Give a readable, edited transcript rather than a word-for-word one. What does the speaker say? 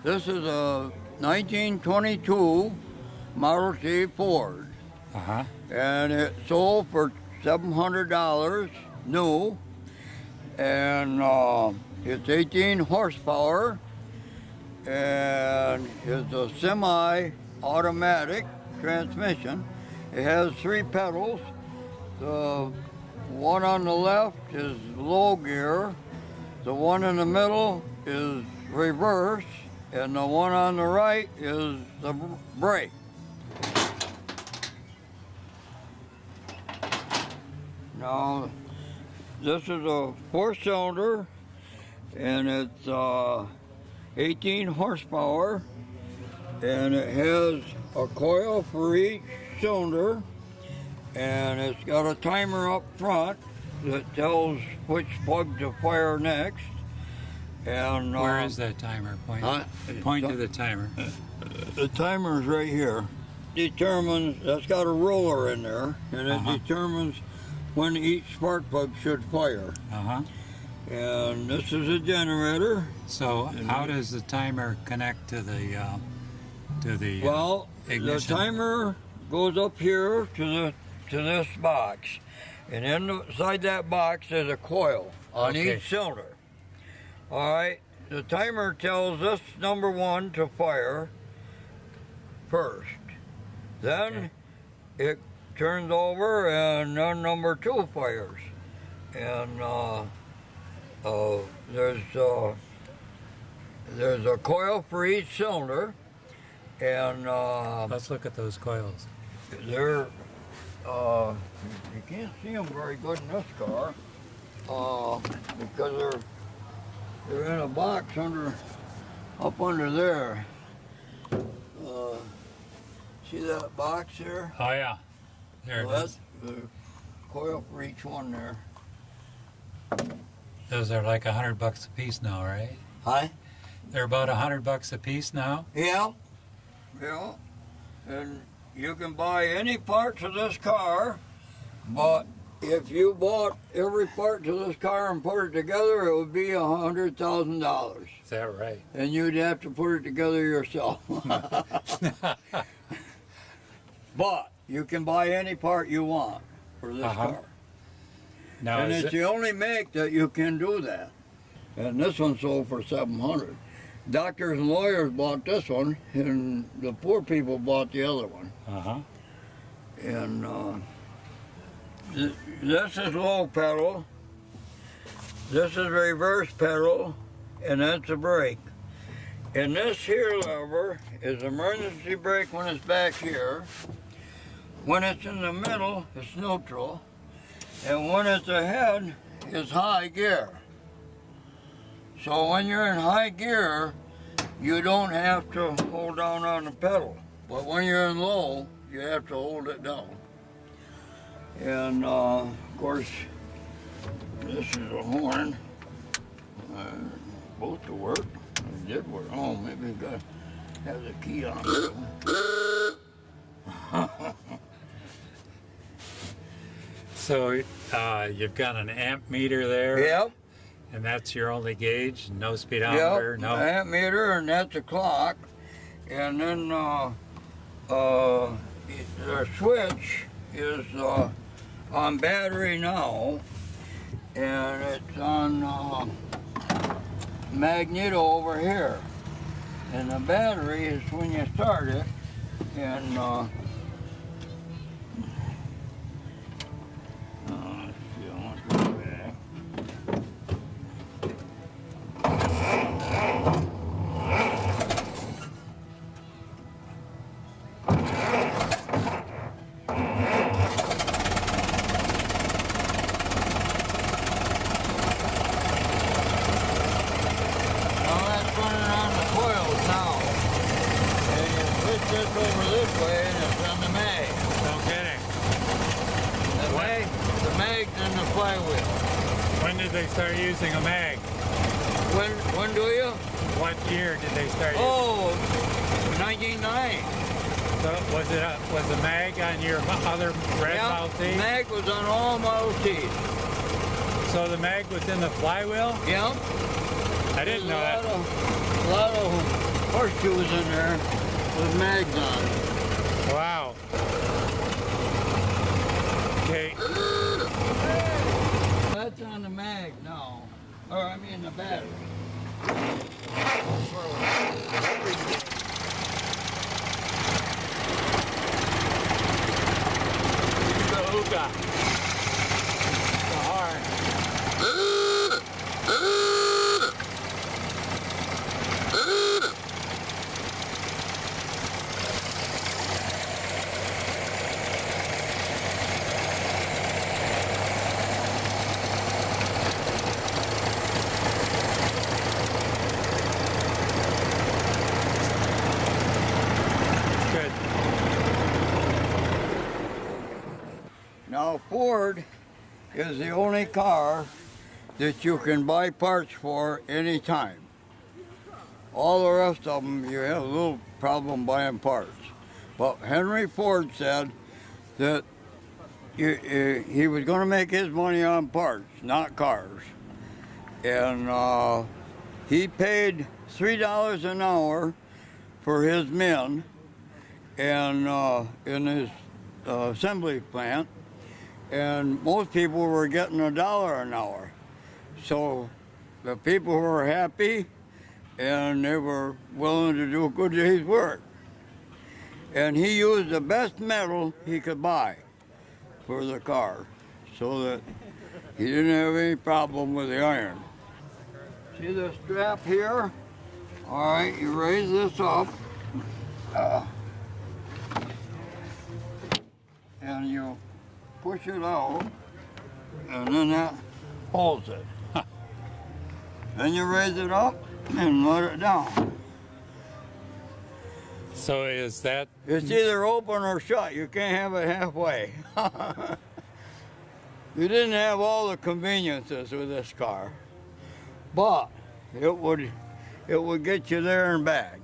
This is a 1922 Model T Ford. Uh-huh. And it sold for $700 new. And it's 18 horsepower. And it's a semi-automatic transmission. It has 3 pedals. The one on the left is low gear. The one in the middle is reverse. And the one on the right is the brake. Now, this is a 4-cylinder, and it's 18 horsepower, and it has a coil for each cylinder, and it's got a timer up front that tells which plug to fire next. And where is that timer? Point to the timer. The timer is right here. Determines, that's got a roller in there, and it determines when each spark plug should fire. Uh-huh. And this is a generator. So how does the timer connect to the well, ignition? The timer goes up here to this box, and inside that box is a coil on each cylinder. All right, the timer tells this number 1 to fire first. Then it turns over and then number 2 fires. And there's a coil for each cylinder. And let's look at those coils. They're you can't see them very good in this car because they're in a box up under there. See that box there? Oh yeah, there it is. That's the coil for each one there. Those are like $100 a piece now, right? Hi? They're about $100 a piece now? Yeah. Yeah. And you can buy any parts of this car, but if you bought every part to this car and put it together, it would be $100,000. Is that right? And you'd have to put it together yourself. But you can buy any part you want for this car. Now, and it's the only make that you can do that. And this one sold for $700. Doctors and lawyers bought this one, and the poor people bought the other one. Uh-huh. And this is low pedal. This is reverse pedal, and that's a brake. And this here lever is emergency brake when it's back here. When it's in the middle, it's neutral. And when it's ahead, it's high gear. So when you're in high gear, you don't have to hold down on the pedal. But when you're in low, you have to hold it down. And of course, this is a horn. Supposed to work. It did work. Oh, maybe it has a key on it. So you've got an amp meter there. Yep. And that's your only gauge? No speedometer? Yep, no amp meter, and that's a clock. And then the switch is on battery now, and it's on magneto over here. And the battery is when you start it, and let's see, I want to go back. Over this way and it's on the mag. No kidding. The mag's in the flywheel. When did they start using a mag? When do you? What year did they start using? Oh, 1990. So was the mag on your other red Model T? The mag was on all Model T's. So the mag was in the flywheel? Yeah. I didn't know that. A lot of horseshoes in there with mags on. Wow. Okay. That's on the mag now. Or I mean the battery. The hookah. The horn. Good. Now Ford is the only car that you can buy parts for anytime. All the rest of them, you have a little problem buying parts. But Henry Ford said that he was going to make his money on parts, not cars. And he paid $3 an hour for his men and in his assembly plant. And most people were getting $1 an hour. So the people were happy and they were willing to do a good day's work. And he used the best metal he could buy for the car so that he didn't have any problem with the iron. See the strap here? All right, you raise this up and you push it out, and then that holds it. Then you raise it up and let it down. So is that It's either open or shut. You can't have it halfway. You didn't have all the conveniences with this car, but it would get you there and back.